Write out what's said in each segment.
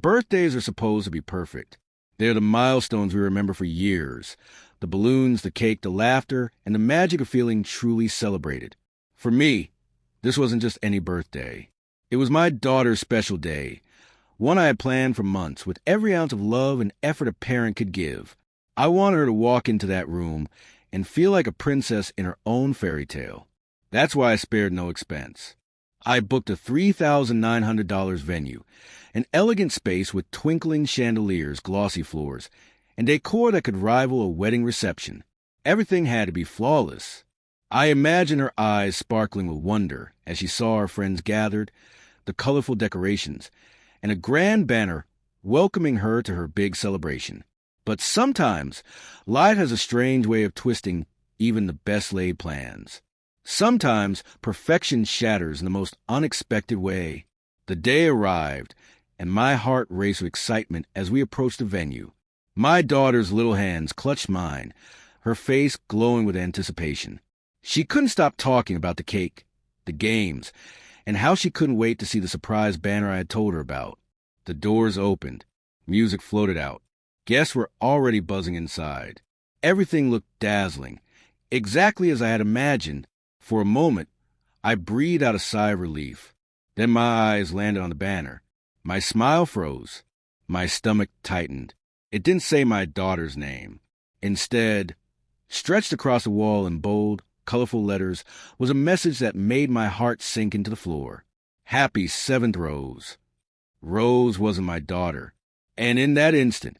Birthdays are supposed to be perfect. They're the milestones we remember for years. The balloons, the cake, the laughter, and the magic of feeling truly celebrated. For me, this wasn't just any birthday. It was my daughter's special day, one I had planned for months with every ounce of love and effort a parent could give. I wanted her to walk into that room and feel like a princess in her own fairy tale. That's why I spared no expense. I booked a $3,900 venue, an elegant space with twinkling chandeliers, glossy floors, and decor that could rival a wedding reception. Everything had to be flawless. I imagined her eyes sparkling with wonder as she saw her friends gathered, the colorful decorations, and a grand banner welcoming her to her big celebration. But sometimes, life has a strange way of twisting even the best-laid plans. Sometimes, perfection shatters in the most unexpected way. The day arrived, and my heart raced with excitement as we approached the venue. My daughter's little hands clutched mine, her face glowing with anticipation. She couldn't stop talking about the cake, the games, and how she couldn't wait to see the surprise banner I had told her about. The doors opened. Music floated out. Guests were already buzzing inside. Everything looked dazzling, exactly as I had imagined. For a moment, I breathed out a sigh of relief. Then my eyes landed on the banner. My smile froze. My stomach tightened. It didn't say my daughter's name. Instead, stretched across the wall in bold, colorful letters, was a message that made my heart sink into the floor. Happy 7th Rose. Rose wasn't my daughter. And in that instant,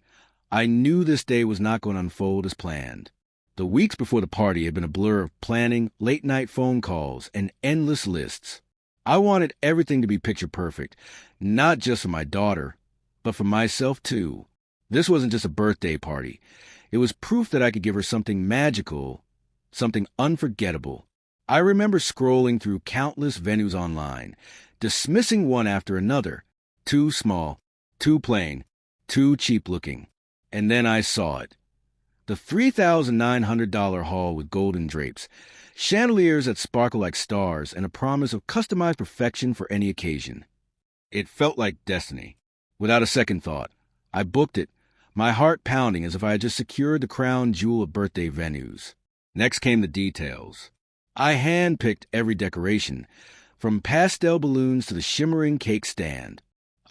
I knew this day was not going to unfold as planned. The weeks before the party had been a blur of planning, late-night phone calls, and endless lists. I wanted everything to be picture perfect, not just for my daughter, but for myself too. This wasn't just a birthday party. It was proof that I could give her something magical, something unforgettable. I remember scrolling through countless venues online, dismissing one after another. Too small, too plain, too cheap-looking. And then I saw it. The $3,900 hall with golden drapes, chandeliers that sparkle like stars, and a promise of customized perfection for any occasion. It felt like destiny. Without a second thought, I booked it, my heart pounding as if I had just secured the crown jewel of birthday venues. Next came the details. I hand-picked every decoration, from pastel balloons to the shimmering cake stand.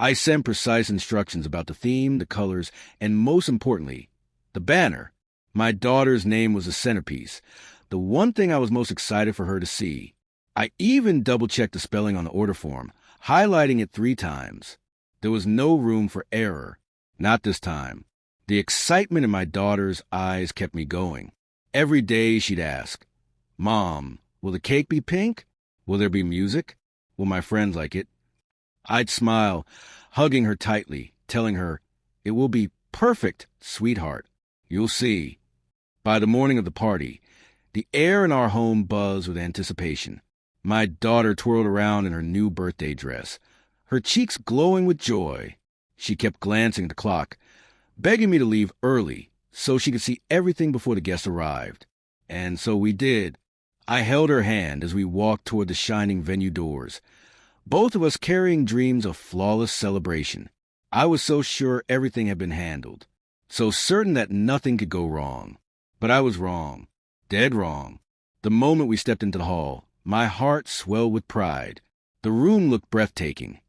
I sent precise instructions about the theme, the colors, and most importantly, the banner. My daughter's name was the centerpiece, the one thing I was most excited for her to see. I even double-checked the spelling on the order form, highlighting it 3 times. There was no room for error. Not this time. The excitement in my daughter's eyes kept me going. Every day she'd ask, "Mom, will the cake be pink? Will there be music? Will my friends like it?" I'd smile, hugging her tightly, telling her, "It will be perfect, sweetheart. You'll see." By the morning of the party, the air in our home buzzed with anticipation. My daughter twirled around in her new birthday dress, her cheeks glowing with joy. She kept glancing at the clock, begging me to leave early so she could see everything before the guests arrived. And so we did. I held her hand as we walked toward the shining venue doors, both of us carrying dreams of flawless celebration. I was so sure everything had been handled, so certain that nothing could go wrong. But I was wrong, dead wrong. The moment we stepped into the hall, my heart swelled with pride. The room looked breathtaking.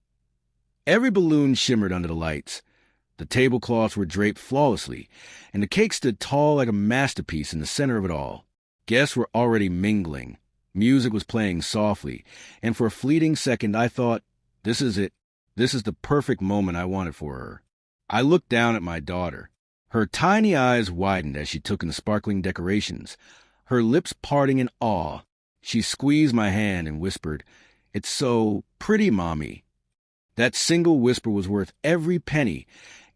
Every balloon shimmered under the lights. The tablecloths were draped flawlessly, and the cake stood tall like a masterpiece in the center of it all. Guests were already mingling. Music was playing softly, and for a fleeting second I thought, this is it. This is the perfect moment I wanted for her. I looked down at my daughter. Her tiny eyes widened as she took in the sparkling decorations, her lips parting in awe. She squeezed my hand and whispered, "It's so pretty, Mommy." That single whisper was worth every penny,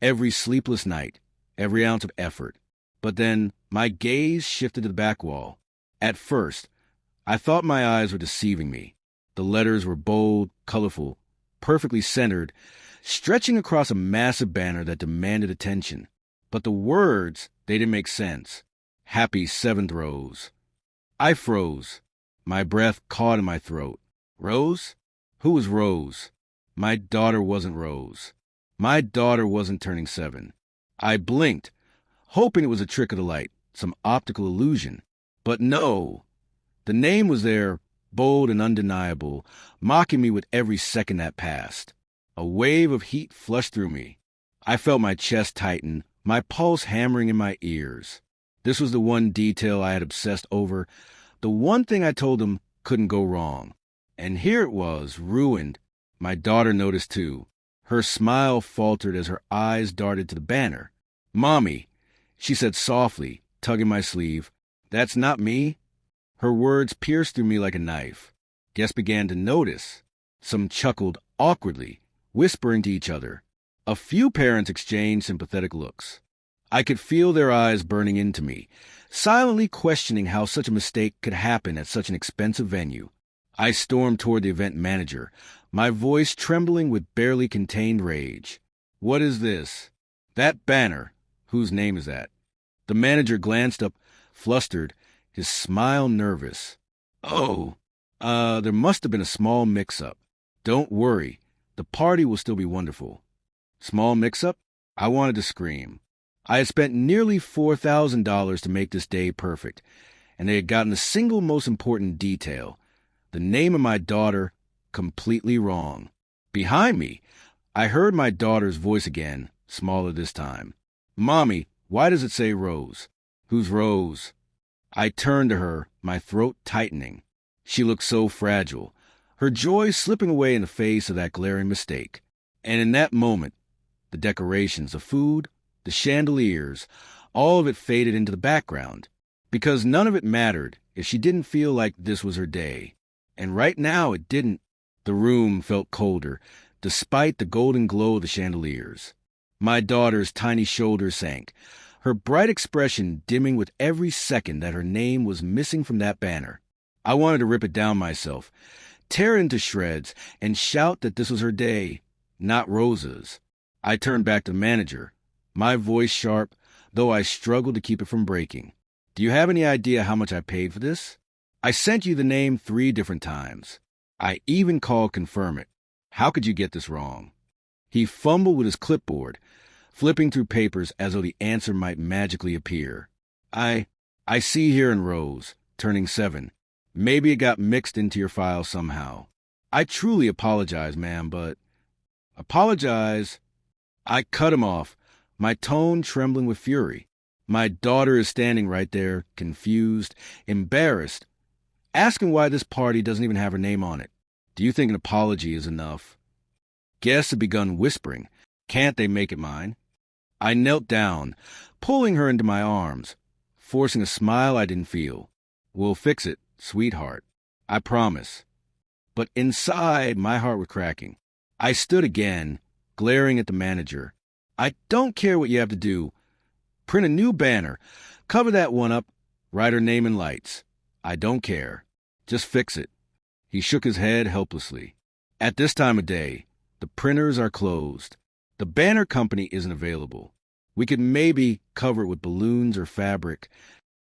every sleepless night, every ounce of effort. But then my gaze shifted to the back wall. At first, I thought my eyes were deceiving me. The letters were bold, colorful, perfectly centered, stretching across a massive banner that demanded attention. But the words, they didn't make sense. Happy 7th Rose. I froze. My breath caught in my throat. Rose? Who was Rose? My daughter wasn't Rose. My daughter wasn't turning 7. I blinked, hoping it was a trick of the light, some optical illusion. But no, the name was there, bold and undeniable, mocking me with every second that passed. A wave of heat flushed through me. I felt my chest tighten, my pulse hammering in my ears. This was the one detail I had obsessed over, the one thing I told him couldn't go wrong. And here it was, ruined. My daughter noticed too. Her smile faltered as her eyes darted to the banner. "Mommy," she said softly, tugging my sleeve. "That's not me." Her words pierced through me like a knife. Guests began to notice. Some chuckled awkwardly, whispering to each other. A few parents exchanged sympathetic looks. I could feel their eyes burning into me, silently questioning how such a mistake could happen at such an expensive venue. I stormed toward the event manager, my voice trembling with barely contained rage. "What is this?" "That banner. Whose name is that?" The manager glanced up, flustered, his smile nervous. "Oh, there must have been a small mix-up. Don't worry, the party will still be wonderful." Small mix-up? I wanted to scream. I had spent nearly $4,000 to make this day perfect, and they had gotten the single most important detail, the name of my daughter, completely wrong. Behind me, I heard my daughter's voice again, smaller this time. "Mommy, why does it say Rose?" "Who's Rose?" I turned to her, my throat tightening. She looked so fragile, her joy slipping away in the face of that glaring mistake. And in that moment, the decorations, the food, the chandeliers, all of it faded into the background, because none of it mattered if she didn't feel like this was her day. And right now it didn't. The room felt colder, despite the golden glow of the chandeliers. My daughter's tiny shoulders sank, her bright expression dimming with every second that her name was missing from that banner. I wanted to rip it down myself, tear it into shreds, and shout that this was her day, not Rosa's. I turned back to the manager, my voice sharp, though I struggled to keep it from breaking. "Do you have any idea how much I paid for this? I sent you the name 3 different times. I even called confirm it. How could you get this wrong?" He fumbled with his clipboard, flipping through papers as though the answer might magically appear. I see here in Rose, turning 7. Maybe it got mixed into your file somehow. I truly apologize, ma'am, but..." "Apologize?" I cut him off, my tone trembling with fury. My daughter is standing right there, confused, embarrassed, asking why this party doesn't even have her name on it. Do you think an apology is enough? Guests had begun whispering. Can't they make it mine? I knelt down, pulling her into my arms, forcing a smile I didn't feel. "We'll fix it, sweetheart. I promise." But inside, my heart was cracking. I stood again, glaring at the manager. "I don't care what you have to do. Print a new banner. Cover that one up. Write her name in lights. I don't care. Just fix it." He shook his head helplessly. "At this time of day, the printers are closed. The banner company isn't available. We could maybe cover it with balloons or fabric."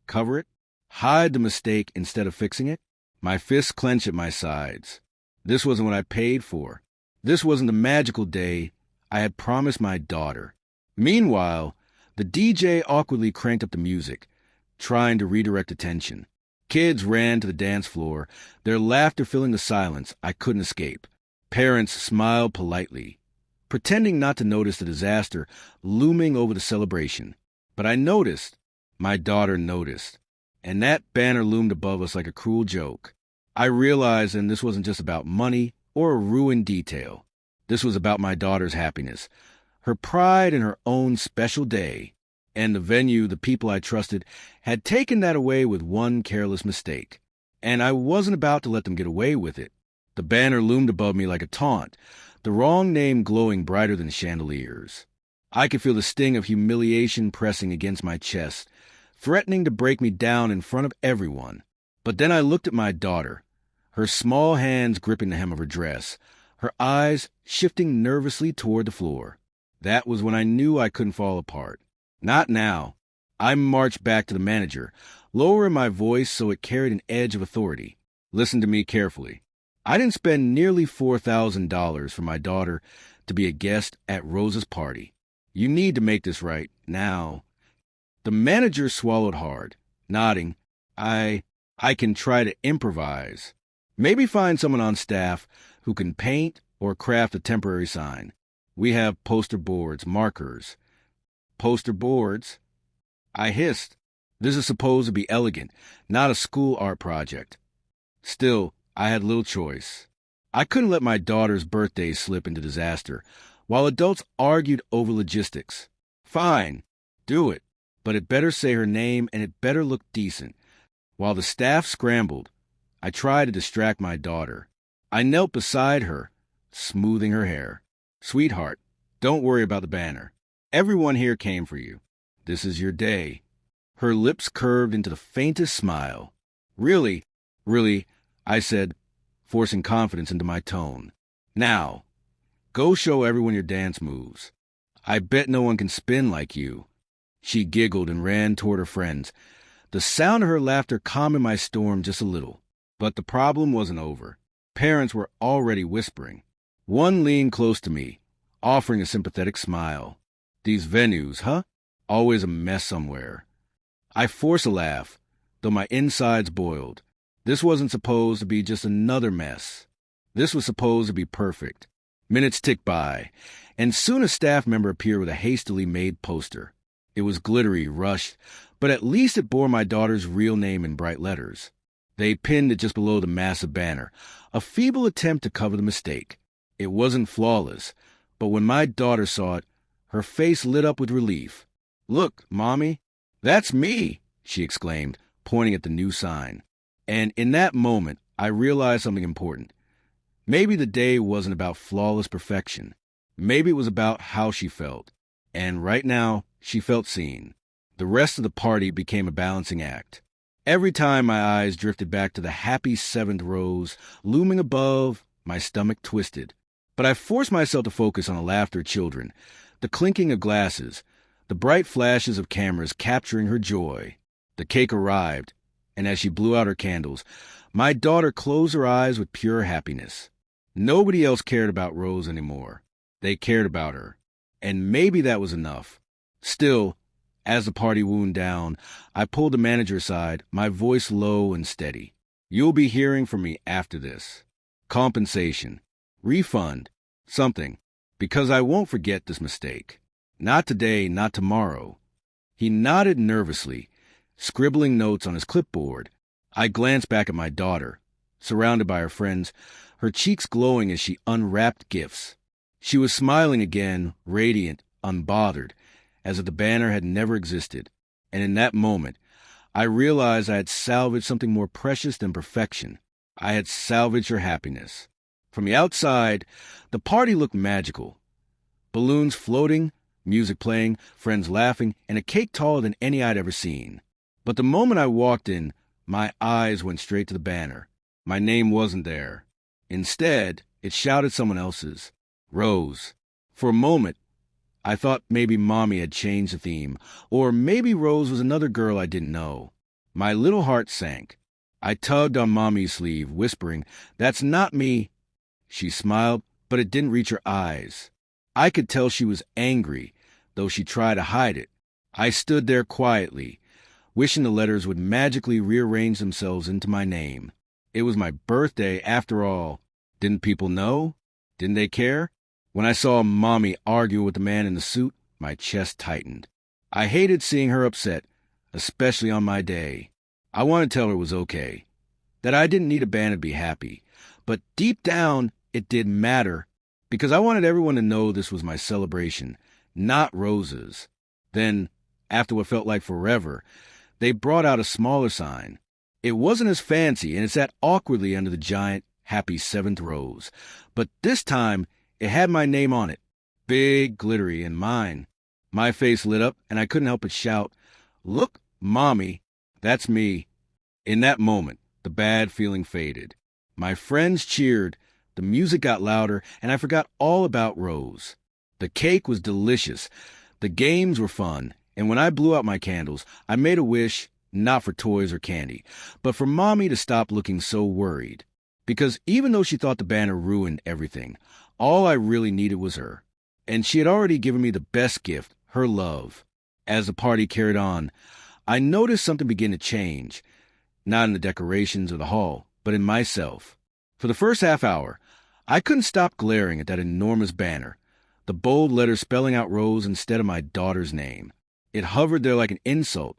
Cover it? Hide the mistake instead of fixing it? My fists clenched at my sides. This wasn't what I paid for. This wasn't the magical day I had promised my daughter. Meanwhile, the DJ awkwardly cranked up the music, trying to redirect attention. Kids ran to the dance floor, their laughter filling the silence I couldn't escape. Parents smiled politely, pretending not to notice the disaster looming over the celebration. But I noticed. My daughter noticed. And that banner loomed above us like a cruel joke. I realized then this wasn't just about money or a ruined detail. This was about my daughter's happiness, her pride in her own special day. And the venue, the people I trusted, had taken that away with one careless mistake. And I wasn't about to let them get away with it. The banner loomed above me like a taunt, the wrong name glowing brighter than chandeliers. I could feel the sting of humiliation pressing against my chest, threatening to break me down in front of everyone. But then I looked at my daughter, her small hands gripping the hem of her dress, her eyes shifting nervously toward the floor. That was when I knew I couldn't fall apart. Not now. I marched back to the manager, lowering my voice so it carried an edge of authority. "Listen to me carefully. I didn't spend nearly $4,000 for my daughter to be a guest at Rose's party. You need to make this right now." The manager swallowed hard, nodding. I can try to improvise. Maybe find someone on staff who can paint or craft a temporary sign. We have poster boards, markers." "Poster boards?" I hissed. This is supposed to be elegant, not a school art project. Still, I had little choice. I couldn't let my daughter's birthday slip into disaster, while adults argued over logistics. "Fine, do it, but it better say her name and it better look decent." While the staff scrambled, I tried to distract my daughter. I knelt beside her, smoothing her hair. "Sweetheart, don't worry about the banner. Everyone here came for you. This is your day." Her lips curved into the faintest smile. Really, I said, forcing confidence into my tone. "Now, go show everyone your dance moves. I bet no one can spin like you." She giggled and ran toward her friends. The sound of her laughter calmed my storm just a little. But the problem wasn't over. Parents were already whispering. One leaned close to me, offering a sympathetic smile. "These venues, huh? Always a mess somewhere." I forced a laugh, though my insides boiled. This wasn't supposed to be just another mess. This was supposed to be perfect. Minutes ticked by, and soon a staff member appeared with a hastily made poster. It was glittery, rushed, but at least it bore my daughter's real name in bright letters. They pinned it just below the massive banner, a feeble attempt to cover the mistake. It wasn't flawless, but when my daughter saw it, her face lit up with relief. "Look, Mommy, that's me," she exclaimed, pointing at the new sign. And in that moment, I realized something important. Maybe the day wasn't about flawless perfection. Maybe it was about how she felt. And right now, she felt seen. The rest of the party became a balancing act. Every time my eyes drifted back to the happy seventh rose looming above, my stomach twisted. But I forced myself to focus on the laughter of children, the clinking of glasses, the bright flashes of cameras capturing her joy. The cake arrived, and as she blew out her candles, my daughter closed her eyes with pure happiness. Nobody else cared about Rose anymore. They cared about her. And maybe that was enough. Still, as the party wound down, I pulled the manager aside, my voice low and steady. "You'll be hearing from me after this. Compensation. Refund. Something. Because I won't forget this mistake. Not today, not tomorrow." He nodded nervously, scribbling notes on his clipboard. I glanced back at my daughter, surrounded by her friends, her cheeks glowing as she unwrapped gifts. She was smiling again, radiant, unbothered, as if the banner had never existed. And in that moment, I realized I had salvaged something more precious than perfection. I had salvaged her happiness. From the outside, the party looked magical. Balloons floating, music playing, friends laughing, and a cake taller than any I'd ever seen. But the moment I walked in, my eyes went straight to the banner. My name wasn't there. Instead, it shouted someone else's. Rose. For a moment, I thought maybe Mommy had changed the theme, or maybe Rose was another girl I didn't know. My little heart sank. I tugged on Mommy's sleeve, whispering, "That's not me." She smiled, but it didn't reach her eyes. I could tell she was angry, though she tried to hide it. I stood there quietly, wishing the letters would magically rearrange themselves into my name. It was my birthday, after all. Didn't people know? Didn't they care? When I saw Mommy arguing with the man in the suit, my chest tightened. I hated seeing her upset, especially on my day. I wanted to tell her it was okay, that I didn't need a banner to be happy. But deep down, it did matter, because I wanted everyone to know this was my celebration, not Rose's. Then, after what felt like forever, they brought out a smaller sign. It wasn't as fancy, and it sat awkwardly under the giant, happy seventh rose. But this time, it had my name on it, big, glittery, and mine. My face lit up, and I couldn't help but shout, "Look, Mommy, that's me." In that moment, the bad feeling faded. My friends cheered, the music got louder, and I forgot all about Rose. The cake was delicious, the games were fun, and when I blew out my candles, I made a wish, not for toys or candy, but for Mommy to stop looking so worried. Because even though she thought the banner ruined everything, All I really needed was her. And she had already given me the best gift, her love. As the party carried on, I noticed something begin to change, not in the decorations or the hall, but in myself. For the first half hour, I couldn't stop glaring at that enormous banner, the bold letters spelling out Rose instead of my daughter's name. It hovered there like an insult,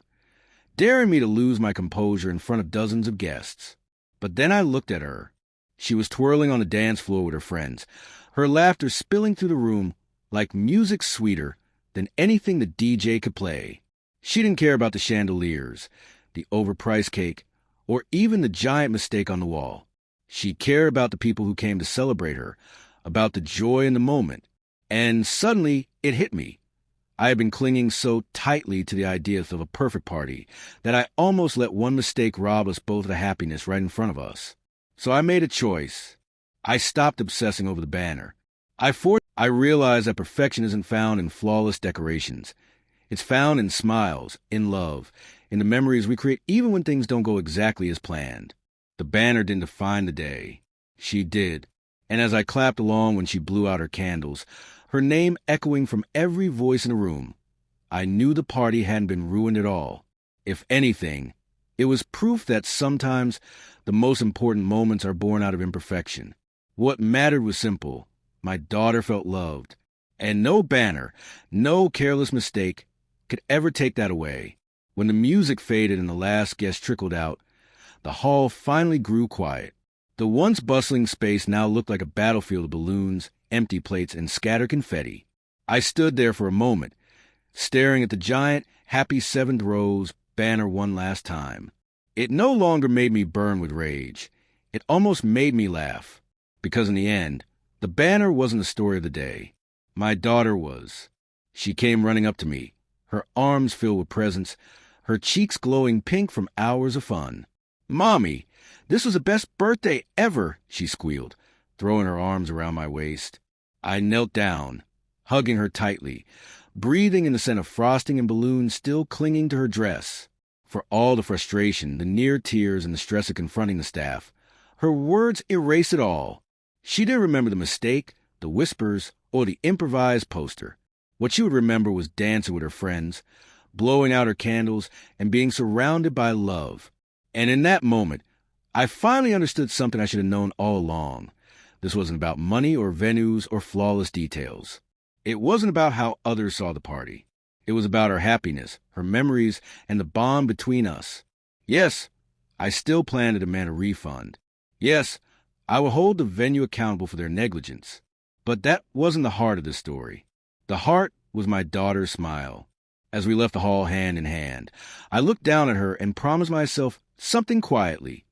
daring me to lose my composure in front of dozens of guests. But then I looked at her. She was twirling on the dance floor with her friends, her laughter spilling through the room like music sweeter than anything the DJ could play. She didn't care about the chandeliers, the overpriced cake, or even the giant mistake on the wall. She cared about the people who came to celebrate her, about the joy in the moment. And suddenly it hit me. I had been clinging so tightly to the ideas of a perfect party that I almost let one mistake rob us both of the happiness right in front of us. So I made a choice. I stopped obsessing over the banner. I realized that perfection isn't found in flawless decorations. It's found in smiles, in love, in the memories we create even when things don't go exactly as planned. The banner didn't define the day. She did. And as I clapped along when she blew out her candles, her name echoing from every voice in the room, I knew the party hadn't been ruined at all. If anything, it was proof that sometimes the most important moments are born out of imperfection. What mattered was simple. My daughter felt loved. And no banner, no careless mistake could ever take that away. When the music faded and the last guest trickled out, the hall finally grew quiet. The once bustling space now looked like a battlefield of balloons, empty plates, and scattered confetti. I stood there for a moment, staring at the giant, happy seventh rose banner one last time. It no longer made me burn with rage. It almost made me laugh. Because in the end, the banner wasn't the story of the day. My daughter was. She came running up to me, her arms filled with presents, her cheeks glowing pink from hours of fun. "Mommy, this was the best birthday ever," she squealed, throwing her arms around my waist. I knelt down, hugging her tightly, breathing in the scent of frosting and balloons still clinging to her dress. For all the frustration, the near tears, and the stress of confronting the staff, her words erased it all. She didn't remember the mistake, the whispers, or the improvised poster. What she would remember was dancing with her friends, blowing out her candles, and being surrounded by love. And in that moment, I finally understood something I should have known all along. This wasn't about money or venues or flawless details. It wasn't about how others saw the party. It was about her happiness, her memories, and the bond between us. Yes, I still plan to demand a refund. Yes, I will hold the venue accountable for their negligence. But that wasn't the heart of the story. The heart was my daughter's smile. As we left the hall hand in hand, I looked down at her and promised myself something quietly.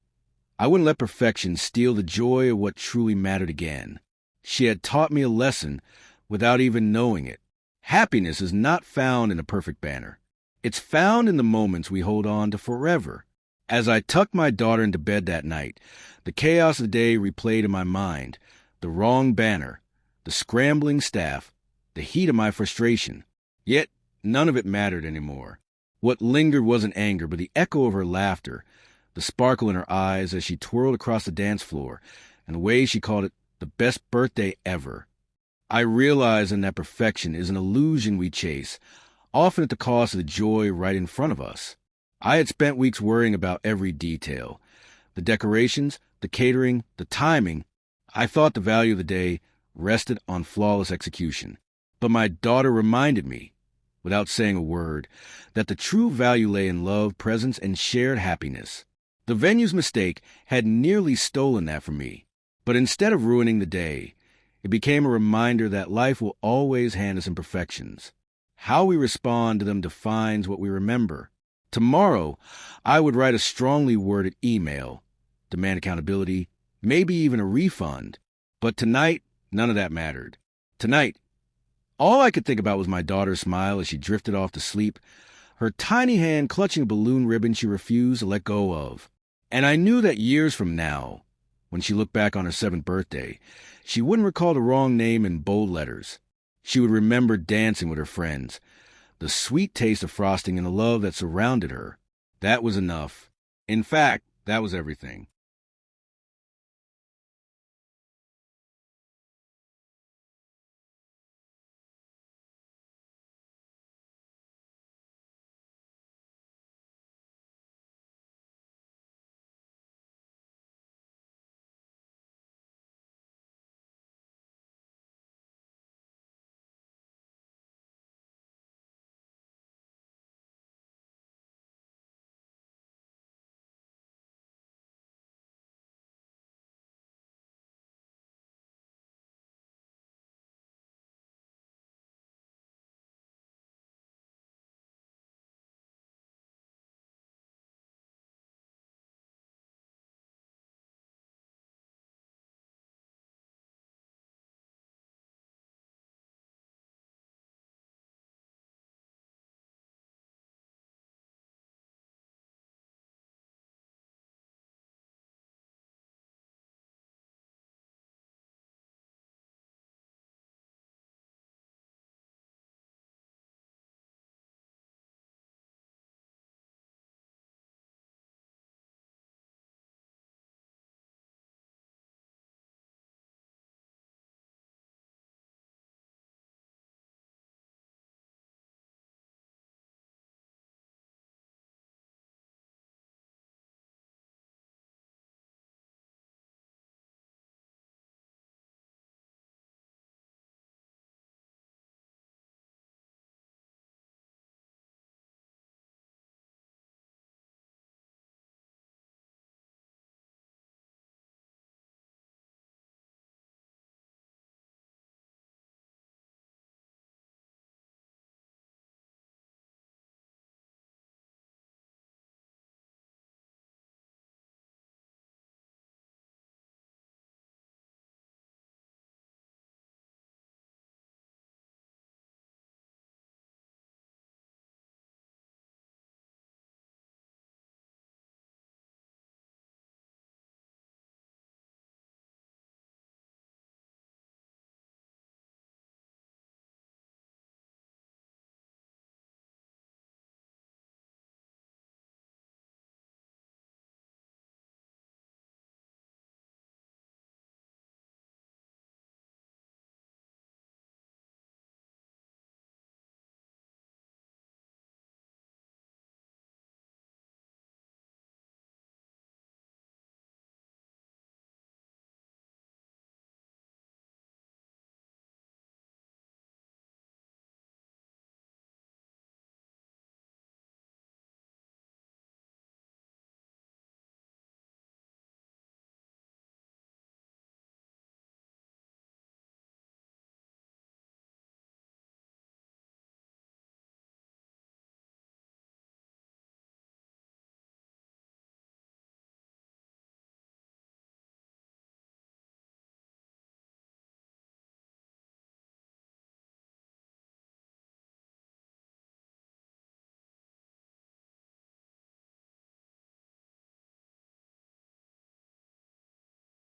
I wouldn't let perfection steal the joy of what truly mattered again. She had taught me a lesson without even knowing it. Happiness is not found in a perfect banner. It's found in the moments we hold on to forever. As I tucked my daughter into bed that night, the chaos of the day replayed in my mind. The wrong banner, the scrambling staff, the heat of my frustration. Yet none of it mattered anymore. What lingered wasn't anger, but the echo of her laughter, the sparkle in her eyes as she twirled across the dance floor, and the way she called it the best birthday ever. I realized then that perfection is an illusion we chase, often at the cost of the joy right in front of us. I had spent weeks worrying about every detail. The decorations, the catering, the timing. I thought the value of the day rested on flawless execution. But my daughter reminded me, without saying a word, that the true value lay in love, presence, and shared happiness. The venue's mistake had nearly stolen that from me. But instead of ruining the day, it became a reminder that life will always hand us imperfections. How we respond to them defines what we remember. Tomorrow, I would write a strongly worded email, demand accountability, maybe even a refund. But tonight, none of that mattered. Tonight, all I could think about was my daughter's smile as she drifted off to sleep, her tiny hand clutching a balloon ribbon she refused to let go of. And I knew that years from now, when she looked back on her 7th birthday, she wouldn't recall the wrong name in bold letters. She would remember dancing with her friends, the sweet taste of frosting and the love that surrounded her. That was enough. In fact, that was everything.